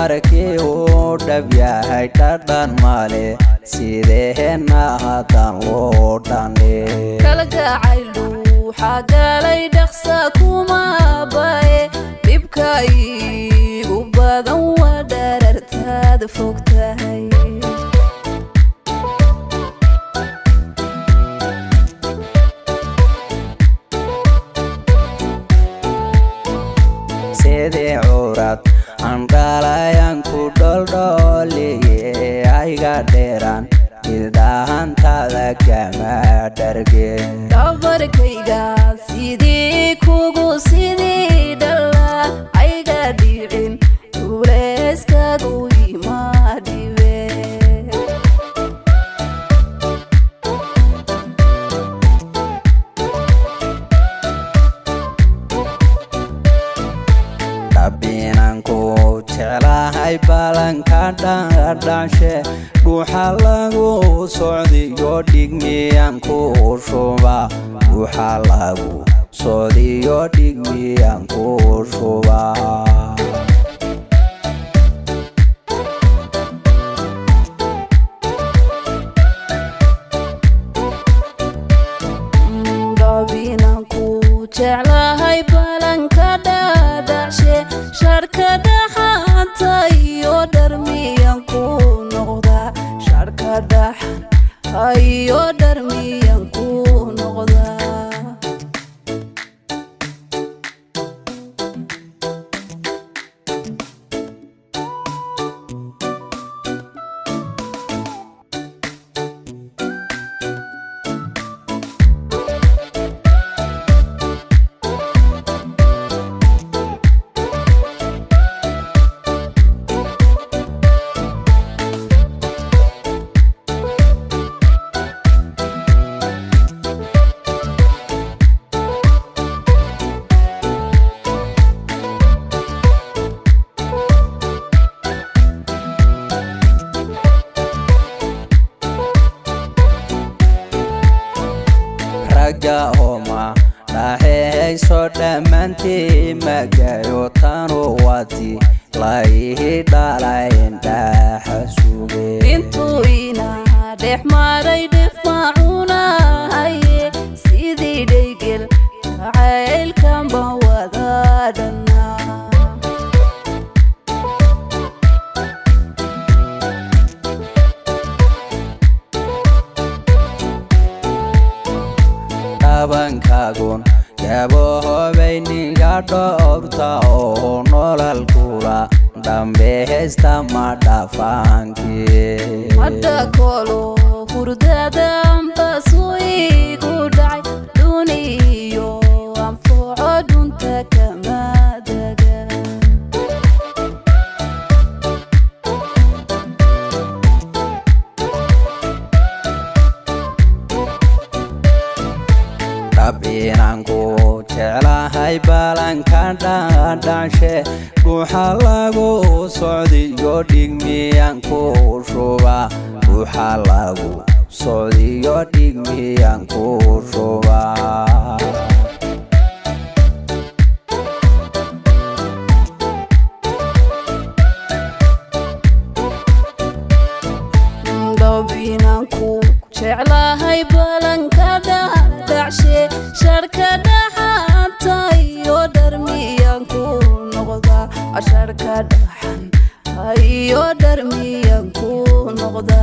markii uu dhab yahay dhadhan male sideena hadan loo dhane kala gacaylu xagalay dhaqsa kuma bae dibkay u badan wadarartaad fogtahay sidee curad andalayan ku dholdhooliye ayga dheeraan ildahantada kama dhargeen dabarkayga sidii kugu sidii dhala ayga dhicin duuleyskagu imaadhibe dhabbinanku jeclahay balanka dhadhanshe dhuuxa lagu socdiyo dhigmiyan ku shuba dhuuxa lagu socdiyo dhigmiyan ku shuba dhabbinanku jeclahay balanka dhadhanshe sharkada xanta iyo dharmiyan ku noqda sharkada iyo dharmiyan ku noqda raga homa dhaxeyso dhammaantii magayo tanu wati laihi dhalayn dhaxa suge intuu ina dhex maray dhifmacunahaye sidii dhaygel jacaylkanba wada dhanaa dhabankaagun gabahobay ninga dhoobta oo nolol kula dhambehesta ma dhafaankii hadda kolo hurdadanba suigu dhacay duniyo anfuco dhunta kama daga dhabbinanku jeclahay balanka dhadhanshe dhuuxa lagu socdiyo dhigmiyan ku shuba dhuuxa lagu socdiyo dhigmiyan ku shuba dhabbinanku jeclahay balanka dhadhanshe sharkada xanta iyo dharmiyan ku noqda sharkada iyo dharmiyan ku noqda